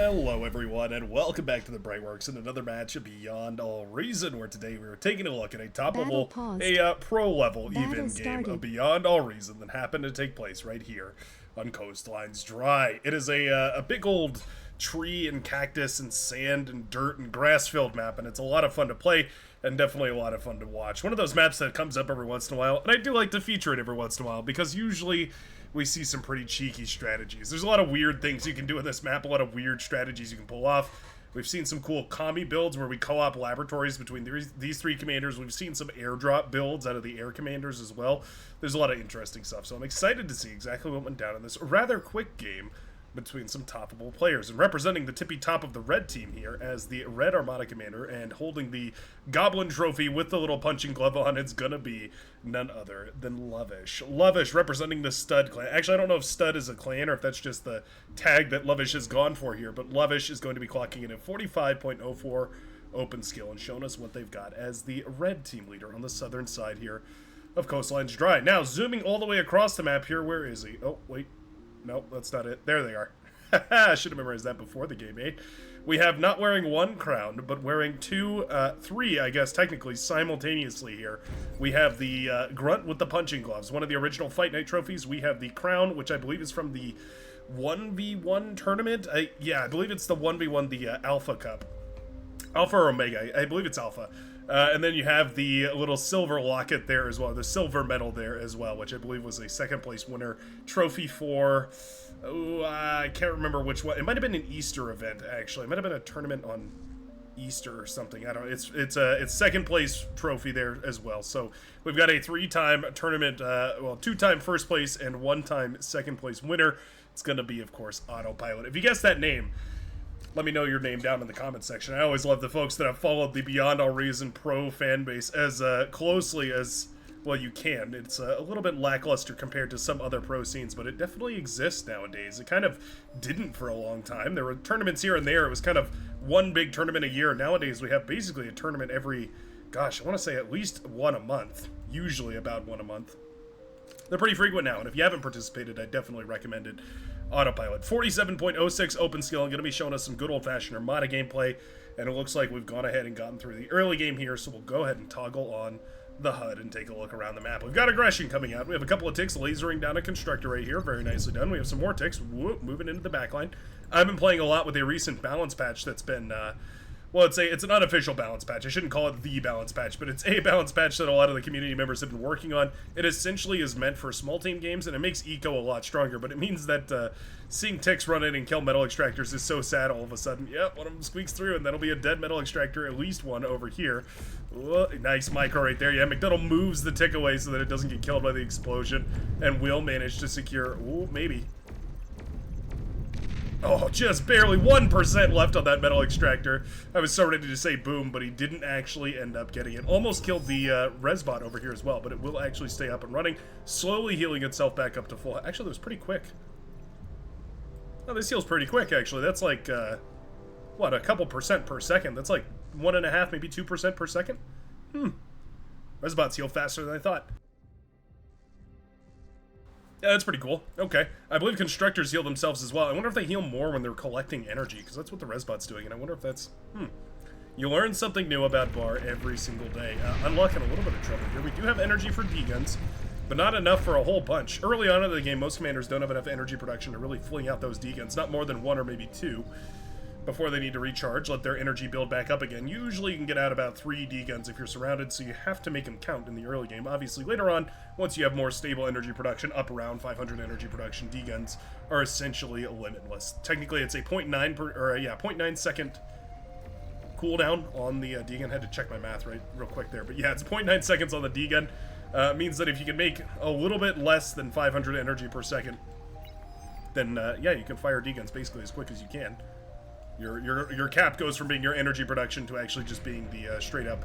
Hello everyone and welcome back to the Brightworks and another match of Beyond All Reason, where today we are taking a look at a top level, pro level even game of Beyond All Reason that happened to take place right here on Coastlines Dry. It is a big old tree and cactus and sand and dirt and grass filled map, and it's a lot of fun to play and definitely a lot of fun to watch. One of those maps that comes up every once in a while, and I do like to feature it every once in a while because usually we see some pretty cheeky strategies. There's a lot of weird things you can do in this map, a lot of weird strategies you can pull off. We've seen some cool commie builds where we co-op laboratories between these three commanders. We've seen some airdrop builds out of the air commanders as well. There's a lot of interesting stuff, so I'm excited to see exactly what went down in this rather quick game between some toppable players. And representing the tippy top of the red team here as the Red Armada commander and holding the Goblin trophy with the little punching glove on, it's gonna be none other than Lovish. Lovish representing the Stud clan. Actually, I don't know if Stud is a clan or if that's just the tag that Lovish has gone for here, but Lovish is going to be clocking in at 45.04 open skill and showing us what they've got as the red team leader on the southern side here of Coastlines Dry. Now, zooming all the way across the map here, where is he? Oh, wait. Nope, that's not it. There they are. I should have memorized that before the game, eh? We have not wearing one crown, but wearing three, I guess, technically, simultaneously here. We have the Grunt with the punching gloves, one of the original Fight Night trophies. We have the crown, which I believe is from the 1v1 tournament. Yeah, I believe it's the 1v1, the Alpha Cup. Alpha or Omega, I believe it's Alpha. And then you have the little silver locket there as well, the silver medal there as well, which I believe was a second place winner trophy for, I can't remember which one. It might have been an Easter event, actually. It might have been a tournament on Easter or something. I don't know. It's second place trophy there as well. So we've got a three-time tournament, two-time first place and one-time second place winner. It's going to be, of course, Autopilot. If you guessed that name, let me know your name down in the comment section. I always love the folks that have followed the Beyond All Reason pro fan base as closely as, well, you can. It's a little bit lackluster compared to some other pro scenes, but it definitely exists nowadays. It kind of didn't for a long time. There were tournaments here and there. It was kind of one big tournament a year. Nowadays, we have basically a tournament every, gosh, I want to say at least one a month. Usually about one a month. They're pretty frequent now, and if you haven't participated, I definitely recommend it. Autopilot. 47.06 open skill, and going to be showing us some good old-fashioned Armada gameplay, and it looks like we've gone ahead and gotten through the early game here, so we'll go ahead and toggle on the HUD and take a look around the map. We've got aggression coming out. We have a couple of ticks lasering down a constructor right here. Very nicely done. We have some more ticks moving into the backline. I've been playing a lot with a recent balance patch that's been well, it's an unofficial balance patch. I shouldn't call it the balance patch, but it's a balance patch that a lot of the community members have been working on. It essentially is meant for small team games, and it makes eco a lot stronger, but it means that seeing ticks run in and kill metal extractors is so sad all of a sudden. Yep, one of them squeaks through, and that'll be a dead metal extractor, at least one over here. Whoa, nice micro right there. Yeah, McDonald moves the tick away so that it doesn't get killed by the explosion, and will manage to secure, ooh, maybe. Oh, just barely 1% left on that metal extractor. I was so ready to say boom, but he didn't actually end up getting it. Almost killed the Resbot over here as well, but it will actually stay up and running, slowly healing itself back up to full. Actually, that was pretty quick. Oh, this heals pretty quick, actually. That's like, what, a couple percent per second. That's like 1.5, maybe 2% per second? Resbots heal faster than I thought. Yeah, that's pretty cool. Okay. I believe constructors heal themselves as well. I wonder if they heal more when they're collecting energy, because that's what the Resbot's doing, and I wonder if that's... You learn something new about Bar every single day. Unlocking a little bit of trouble here. We do have energy for D-guns, but not enough for a whole bunch. Early on in the game, most commanders don't have enough energy production to really fling out those D-guns. Not more than one or maybe two before they need to recharge, let their energy build back up again. Usually you can get out about 3 D-guns if you're surrounded, so you have to make them count in the early game. Obviously, later on, once you have more stable energy production, up around 500 energy production, D-guns are essentially limitless. Technically, it's a 0.9 second cooldown on the D-gun. Had to check my math real quick there, but yeah, it's 0.9 seconds on the D-gun. Means that if you can make a little bit less than 500 energy per second, then yeah, you can fire D-guns basically as quick as you can. Your cap goes from being your energy production to actually just being the straight-up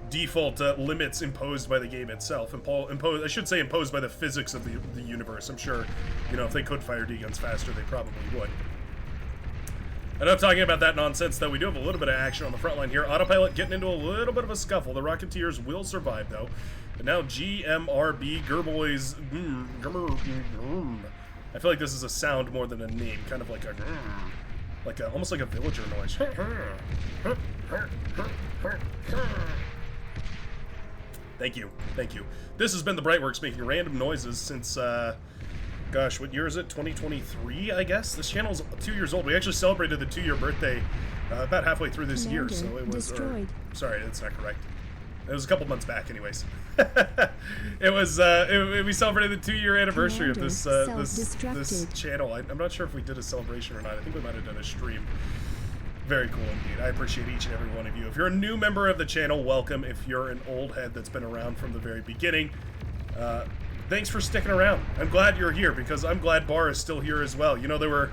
default limits imposed by the game itself. I should say imposed by the physics of the universe. I'm sure, you know, if they could fire D-guns faster, they probably would. Enough talking about that nonsense, though. We do have a little bit of action on the front line here. Autopilot getting into a little bit of a scuffle. The Rocketeers will survive, though. But now GMRB, Gerboys... I feel like this is a sound more than a name. Kind of like a... Like almost like a villager noise. Thank you, thank you. This has been the Brightworks making random noises since, gosh, what year is it? 2023, I guess? This channel's 2 years old. We actually celebrated the 2-year birthday about halfway through this year, so it was... sorry, that's not correct. It was a couple months back, anyways. It was, we celebrated the 2-year anniversary of this channel. I'm not sure if we did a celebration or not. I think we might have done a stream. Very cool indeed. I appreciate each and every one of you. If you're a new member of the channel, welcome. If you're an old head that's been around from the very beginning, thanks for sticking around. I'm glad you're here, because I'm glad Bar is still here as well. You know, there were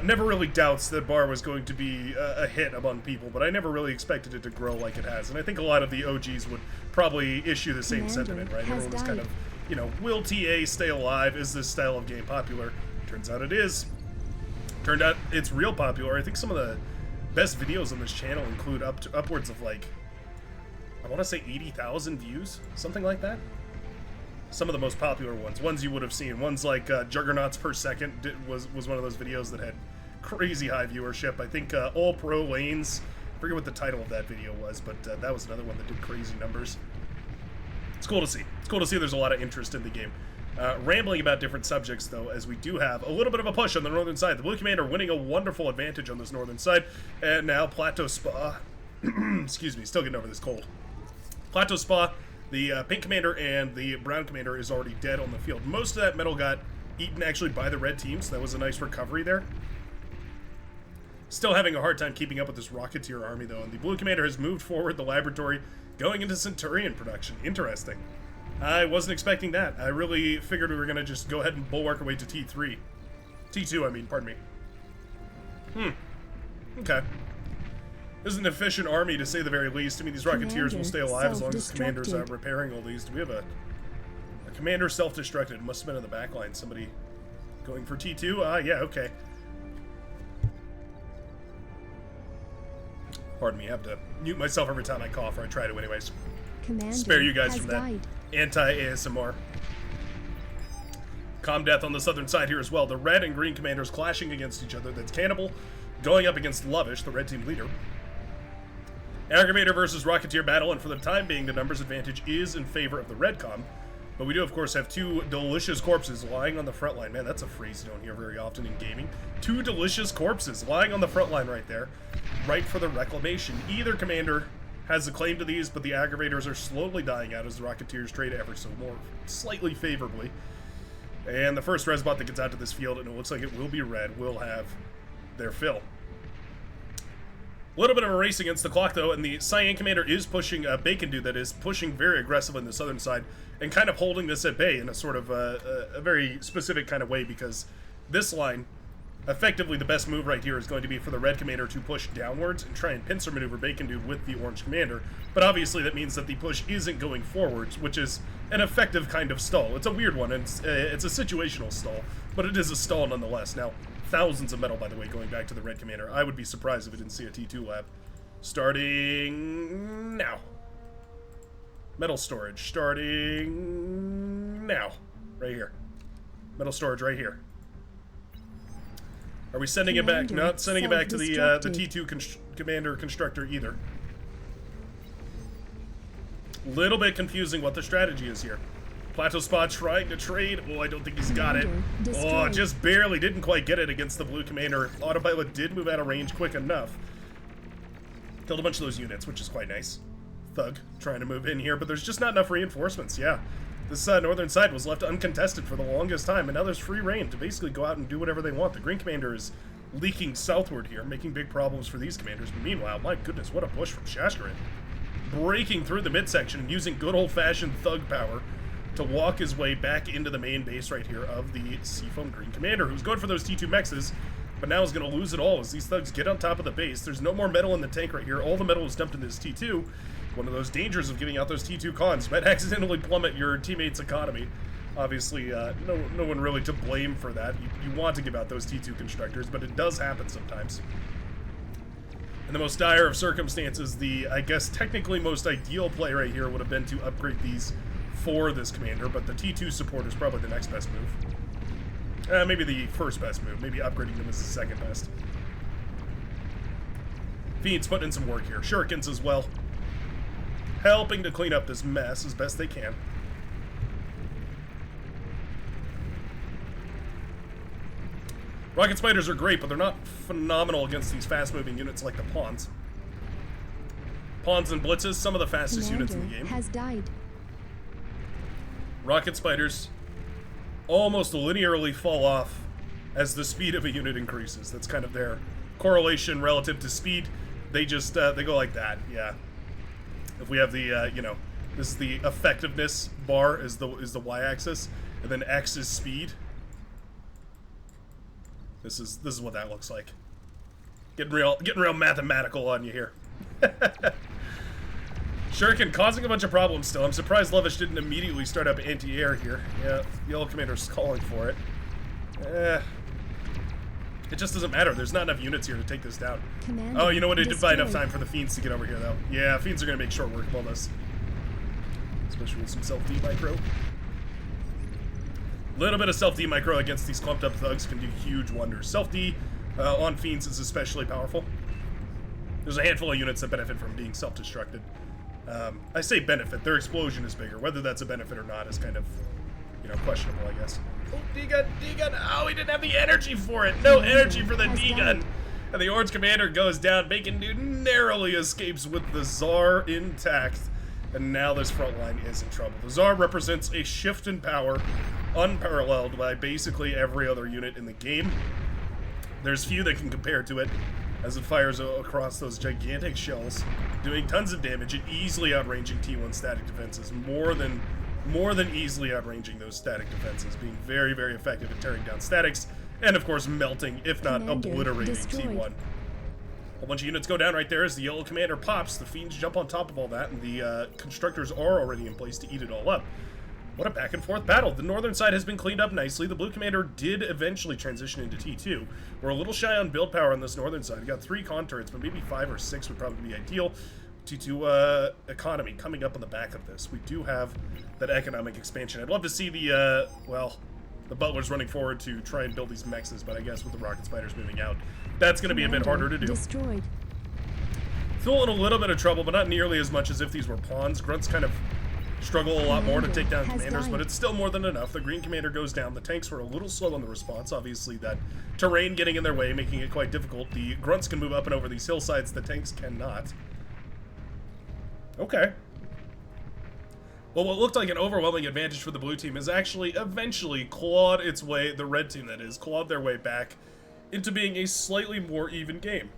never really doubts that Bar was going to be a hit among people, but I never really expected it to grow like it has. And I think a lot of the OGs would probably issue the same sentiment, right? Everyone was kind of, you know, will TA stay alive? Is this style of game popular? Turns out it is. Turned out it's real popular. I think some of the best videos on this channel include upwards of, like, I want to say 80,000 views, something like that. Some of the most popular ones you would have seen. Ones like Juggernauts per second was one of those videos that had crazy high viewership. I think All Pro Lanes, I forget what the title of that video was, but that was another one that did crazy numbers. It's cool to see. It's cool to see there's a lot of interest in the game. Rambling about different subjects, though, as we do have a little bit of a push on the northern side. The Blue Commander winning a wonderful advantage on this northern side. And now Plateau Spa. Excuse me, still getting over this cold. Plateau Spa, the Pink Commander and the Brown Commander is already dead on the field. Most of that metal got eaten, actually, by the red team, so that was a nice recovery there. Still having a hard time keeping up with this Rocketeer army, though, and the Blue Commander has moved forward the laboratory, going into Centurion production. Interesting. I wasn't expecting that. I really figured we were going to just go ahead and bulwark our way to T3. T2, I mean, pardon me. Okay. This is an efficient army, to say the very least. I mean, these Rocketeers will stay alive as long as the Commander's repairing all these. Do we have a Commander self-destructed? Must have been in the back line. Somebody going for T2? Yeah, okay. Pardon me, I have to mute myself every time I cough, or I try to anyways. Spare you guys from that anti-ASMR. Calm Death on the southern side here as well. The red and green commanders clashing against each other. That's Cannibal going up against Lovish, the red team leader. Aggravator versus Rocketeer battle, and for the time being, the numbers advantage is in favor of the red com. But we do, of course, have two delicious corpses lying on the front line. Man, that's a phrase you don't hear very often in gaming. Two delicious corpses lying on the front line right there, right for the reclamation. Either commander has a claim to these, but the aggravators are slowly dying out as the Rocketeers trade ever so more slightly favorably. And the first Resbot that gets out to this field, and it looks like it will be red, will have their fill. A little bit of a race against the clock, though, and the Cyan Commander is pushing a Bacon Dude that is pushing very aggressively in the southern side and kind of holding this at bay in a sort of a very specific kind of way, because this line, effectively the best move right here is going to be for the red commander to push downwards and try and pincer maneuver Bacon Dude with the orange commander. But obviously that means that the push isn't going forwards, which is an effective kind of stall. It's a weird one, and it's a situational stall, but it is a stall nonetheless. Now, thousands of metal, by the way, going back to the red commander. I would be surprised if we didn't see a T2 lab. Starting now. Metal storage starting now. Right here. Metal storage right here. Are we sending it back? Not sending it back to the T2 Commander Constructor either. Little bit confusing what the strategy is here. Plateau Spa trying to trade. Oh, I don't think he's got it. Oh, just barely. Didn't quite get it against the blue commander. Autopilot did move out of range quick enough. Killed a bunch of those units, which is quite nice. Thug trying to move in here, but there's just not enough reinforcements. Yeah. This northern side was left uncontested for the longest time, and now there's free reign to basically go out and do whatever they want. The green commander is leaking southward here, making big problems for these commanders. But meanwhile, my goodness, what a push from Shashkarin. Breaking through the midsection and using good old-fashioned thug power to walk his way back into the main base right here of the Seafoam Green Commander, who's going for those T2 mexes, but now is going to lose it all as these thugs get on top of the base. There's no more metal in the tank right here. All the metal is dumped in this T2. One of those dangers of giving out those T2 cons. Might accidentally plummet your teammate's economy. Obviously, no one really to blame for that. You want to give out those T2 constructors, but it does happen sometimes. In the most dire of circumstances, the, I guess, technically most ideal play right here would have been to upgrade these for this commander, but the T2 support is probably the next best move. Maybe the first best move. Maybe upgrading them is the second best. Fiend's putting in some work here. Shurikens as well. Helping to clean up this mess as best they can. Rocket Spiders are great, but they're not phenomenal against these fast-moving units like the Pawns. Pawns and Blitzes, some of the fastest units in the game. Has died. Rocket Spiders almost linearly fall off as the speed of a unit increases. That's kind of their correlation relative to speed. They just, they go like that, yeah. If we have the, you know, this is the effectiveness bar is the y-axis, and then X is speed. This is what that looks like. Getting real mathematical on you here. Shuriken causing a bunch of problems still. I'm surprised Levish didn't immediately start up anti-air here. Yeah, the Yellow Commander's calling for it. It just doesn't matter. There's not enough units here to take this down. Commander, oh, you know what? It did buy enough time for the Fiends to get over here, though. Yeah, Fiends are going to make short work of all this. Especially with some self-D micro. Little bit of self-D micro against these clumped up thugs can do huge wonders. Self-D on Fiends is especially powerful. There's a handful of units that benefit from being self-destructed. I say benefit. Their explosion is bigger. Whether that's a benefit or not is kind of, you know, questionable, I guess. Oh, D-gun, D-gun. Oh, he didn't have the energy for it. No energy for the D-gun. And the Orange Commander goes down. Bacon Dude narrowly escapes with the Tsar intact. And now this front line is in trouble. The Tsar represents a shift in power unparalleled by basically every other unit in the game. There's few that can compare to it as it fires across those gigantic shells, doing tons of damage and easily outranging T1 static defenses. More than easily outranging those static defenses, being very, very effective at tearing down statics, and of course melting, if not Commander obliterating destroyed. T1. A bunch of units go down right there as the Yellow Commander pops. The Fiends jump on top of all that, and the Constructors are already in place to eat it all up. What a back and forth battle. The northern side has been cleaned up nicely. The Blue Commander did eventually transition into T2. We're a little shy on build power on this northern side. We got 3 con turrets, but maybe 5 or 6 would probably be ideal. T2 economy coming up on the back of this. We do have that economic expansion. I'd love to see the, well, the Butlers running forward to try and build these mexes, but I guess with the Rocket Spiders moving out, that's going to be a bit harder to do. Destroyed. Still in a little bit of trouble, but not nearly as much as if these were pawns. Grunts kind of struggle a lot more to take down commanders, but it's still more than enough. The Green Commander goes down. The tanks were a little slow on the response. Obviously, that terrain getting in their way, making it quite difficult. The Grunts can move up and over these hillsides. The tanks cannot. Okay. Well, what looked like an overwhelming advantage for the blue team is actually eventually clawed its way, the red team that is, clawed their way back into being a slightly more even game.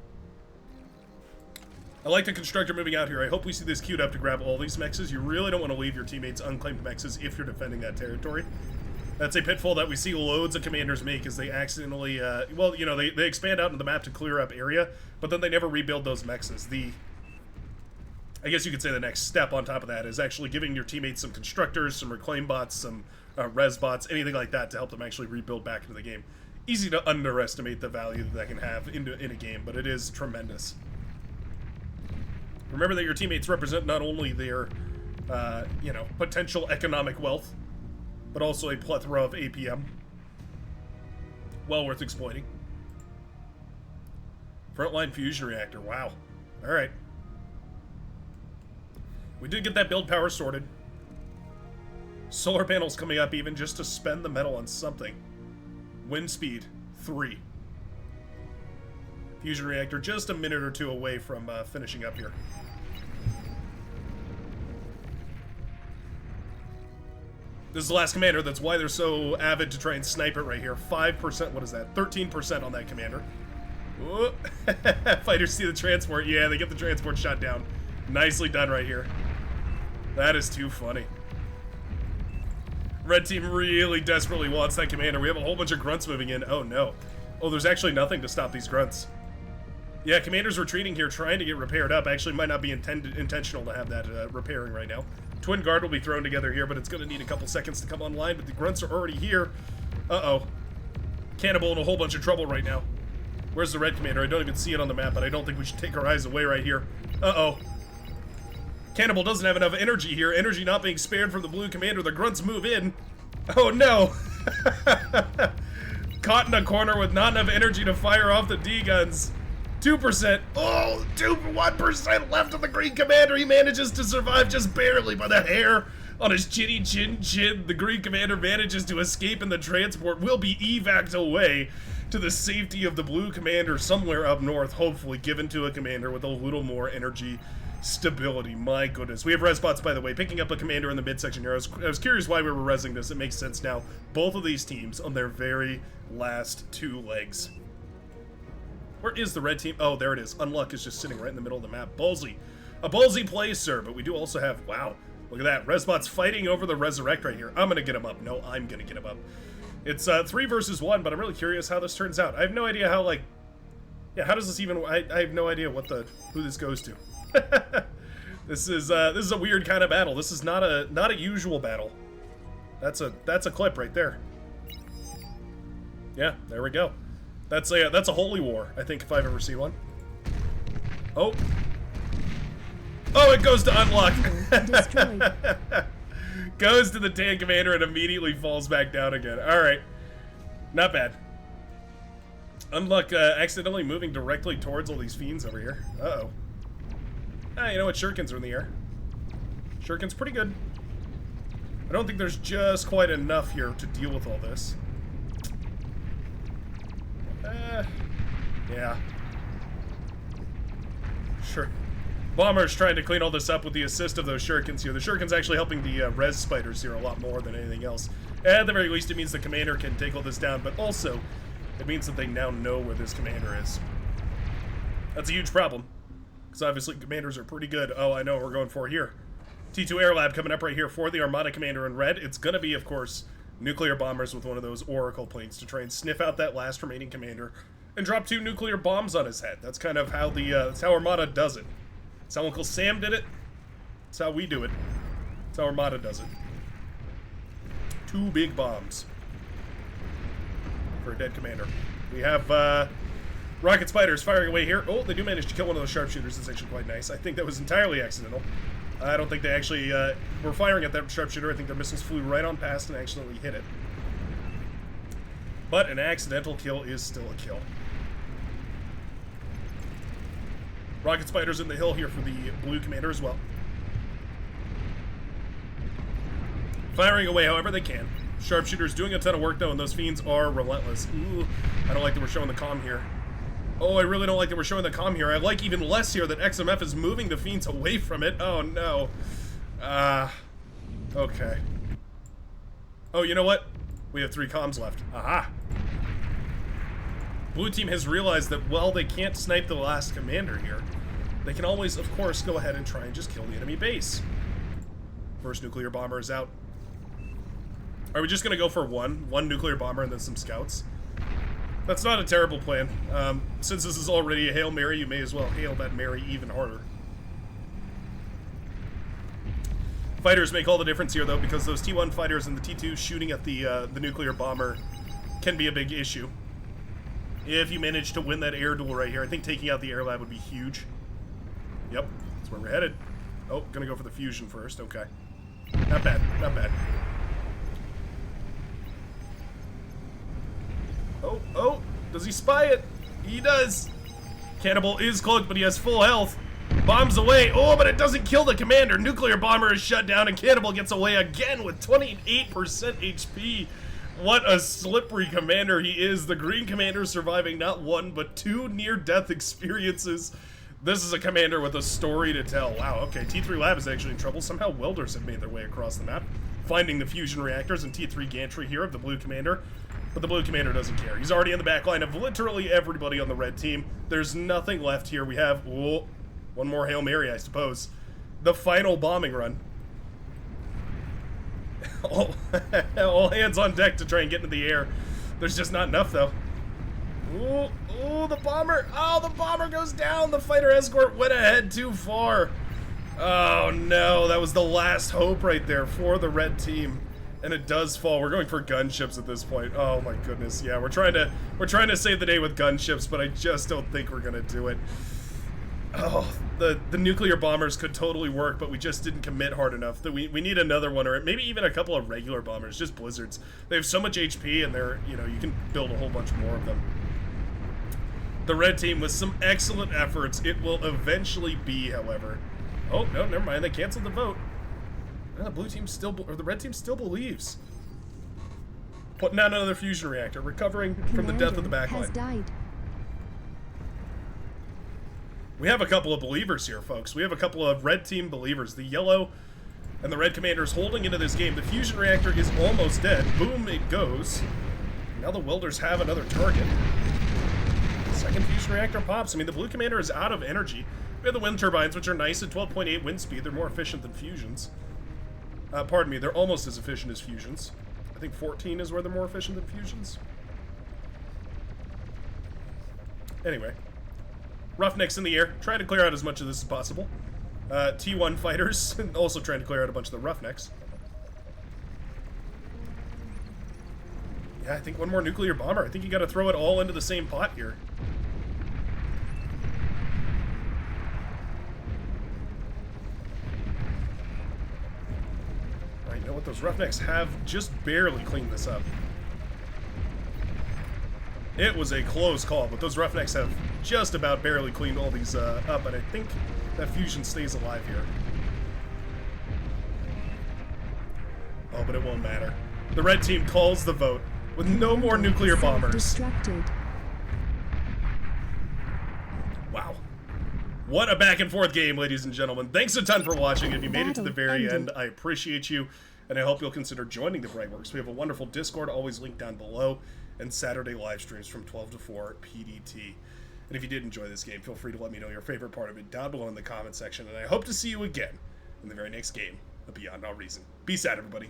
I like the Constructor moving out here. I hope we see this queued up to grab all these mexes. You really don't want to leave your teammates unclaimed mexes if you're defending that territory. That's a pitfall that we see loads of commanders make as they accidentally, well, you know, they expand out into the map to clear up area, but then they never rebuild those mexes. I guess you could say the next step on top of that is actually giving your teammates some Constructors, some Reclaim bots, some Res bots, anything like that to help them actually rebuild back into the game. Easy to underestimate the value that can have in a game, but it is tremendous. Remember that your teammates represent not only their, you know, potential economic wealth, but also a plethora of APM. Well worth exploiting. Frontline fusion reactor, wow. Alright. We did get that build power sorted. Solar panels coming up even just to spend the metal on something. Wind speed, 3. Fusion reactor just a minute or 2 away from finishing up here. This is the last commander. That's why they're so avid to try and snipe it right here. 5%, what is that? 13% on that commander. Fighters see the transport. Yeah, they get the transport shot down. Nicely done right here. That is too funny. Red team really desperately wants that commander. We have a whole bunch of grunts moving in. Oh no. Oh, there's actually nothing to stop these grunts. Yeah, commander's retreating here, trying to get repaired up. Actually, might not be intentional to have that repairing right now. Twin guard will be thrown together here, but it's going to need a couple seconds to come online. But the grunts are already here. Uh-oh. Cannibal in a whole bunch of trouble right now. Where's the red commander? I don't even see it on the map, but I don't think we should take our eyes away right here. Uh-oh. Cannibal doesn't have enough energy here. Energy not being spared from the blue commander. The grunts move in. Oh no. Caught in a corner with not enough energy to fire off the D-guns. 2%. Oh, 1% left of the Green Commander. He manages to survive just barely by the hair on his chinny chin. The Green Commander manages to escape, and the transport will be evac'd away to the safety of the Blue Commander somewhere up north, hopefully given to a commander with a little more energy stability. My goodness. We have res bots, by the way, picking up a commander in the midsection here. I was curious why we were resing this. It makes sense now. Both of these teams on their very last 2 legs. Where is the red team? Oh, there it is. Unluck is just sitting right in the middle of the map. Ballsy. A ballsy play, sir. But we do also have... Wow. Look at that. Resbot's fighting over the Resurrect right here. I'm going to get him up. No, I'm going to get him up. It's 3 versus 1, but I'm really curious how this turns out. I have no idea how, like... Yeah, how does this even... I have no idea who this goes to. This is a weird kind of battle. This is not a usual battle. That's a clip right there. Yeah, there we go. That's a holy war, I think, if I've ever seen one. Oh. Oh, it goes to Unlock. Goes to the Tank Commander and immediately falls back down again. Alright. Not bad. Unlock accidentally moving directly towards all these fiends over here. Uh-oh. Ah, you know what? Shurikens are in the air. Shuriken's pretty good. I don't think there's just quite enough here to deal with all this. Yeah. Sure. Bomber's trying to clean all this up with the assist of those shurikens here. The shuriken's actually helping the res spiders here a lot more than anything else. At the very least, it means the commander can take all this down, but also, it means that they now know where this commander is. That's a huge problem, because obviously commanders are pretty good. Oh, I know what we're going for here. T2 Air Lab coming up right here for the Armada Commander in red. It's going to be, of course, nuclear bombers with one of those Oracle planes to try and sniff out that last remaining commander and drop 2 nuclear bombs on his head. That's kind of how that's how Armada does it. That's how Uncle Sam did it. That's how we do it. That's how Armada does it. 2 big bombs for a dead commander. We have rocket spiders firing away here. Oh, they do manage to kill one of those sharpshooters. That's actually quite nice. I think that was entirely accidental. I don't think they actually were firing at that sharpshooter. I think their missiles flew right on past and accidentally hit it. But an accidental kill is still a kill. Rocket spiders in the hill here for the blue commander as well. Firing away however they can. Sharpshooters doing a ton of work though, and those fiends are relentless. Ooh, I don't like that we're showing the comm here. Oh, I really don't like that we're showing the comm here. I like even less here that XMF is moving the fiends away from it. Oh no. Okay. Oh, you know what? We have 3 comms left. Aha. Blue team has realized that while they can't snipe the last commander here, they can always, of course, go ahead and try and just kill the enemy base. First nuclear bomber is out. Are we just gonna go for one nuclear bomber and then some scouts? That's not a terrible plan. Since this is already a Hail Mary, you may as well hail that Mary even harder. Fighters make all the difference here, though, because those T1 fighters and the T2 shooting at the nuclear bomber can be a big issue. If you manage to win that air duel right here, I think taking out the air lab would be huge. Yep, that's where we're headed. Oh, gonna go for the fusion first. Okay. Not bad, not bad. Oh, does he spy it? He does. Cannibal is cloaked, but he has full health. Bombs away. Oh, but it doesn't kill the commander. Nuclear bomber is shut down, and Cannibal gets away again with 28% HP. What a slippery commander he is. The green commander surviving not 1, but 2 near-death experiences. This is a commander with a story to tell. Wow, okay, T3 Lab is actually in trouble. Somehow welders have made their way across the map, finding the fusion reactors and T3 gantry here of the blue commander. But the blue commander doesn't care. He's already in the back line of literally everybody on the red team. There's nothing left here. We have, one more Hail Mary, I suppose. The final bombing run. All hands on deck to try and get into the air. There's just not enough, though. Ooh, the bomber. Oh, the bomber goes down. The fighter escort went ahead too far. Oh, no. That was the last hope right there for the red team. And it does fall. We're going for gunships at this point. Oh my goodness. Yeah, we're trying to save the day with gunships, but I just don't think we're gonna do it. Oh, the nuclear bombers could totally work, but we just didn't commit hard enough. That we need another one, or maybe even a couple of regular bombers, just blizzards. They have so much HP, and they're, you can build a whole bunch more of them. The red team with some excellent efforts. It will eventually be, however. Oh, no, never mind. They canceled the vote. The blue team still, or the red team still believes. Putting down another fusion reactor, recovering from the death of the backline. We have a couple of believers here, folks. We have a couple of red team believers. The yellow and the red commanders holding into this game. The fusion reactor is almost dead. Boom, it goes. Now the welders have another target. Second fusion reactor pops. I mean, the blue commander is out of energy. We have the wind turbines, which are nice at 12.8 wind speed. They're more efficient than fusions. Pardon me, they're almost as efficient as fusions. I think 14 is where they're more efficient than fusions. Anyway. Roughnecks in the air, trying to clear out as much of this as possible. T1 fighters, also trying to clear out a bunch of the Roughnecks. Yeah, I think one more nuclear bomber. I think you gotta throw it all into the same pot here. Alright, you know what? Those Roughnecks have just barely cleaned this up. It was a close call, but those Roughnecks have just about barely cleaned all these up, and I think that fusion stays alive here. Oh, but it won't matter. The red team calls the vote with no more nuclear bombers. Wow. What a back and forth game, ladies and gentlemen. Thanks a ton for watching. If you made it to the very end, I appreciate you, and I hope you'll consider joining the Brightworks. We have a wonderful Discord, always linked down below, and Saturday live streams from 12 to 4 PDT. And if you did enjoy this game, feel free to let me know your favorite part of it down below in the comment section, and I hope to see you again in the very next game of Beyond All Reason. Peace out, everybody.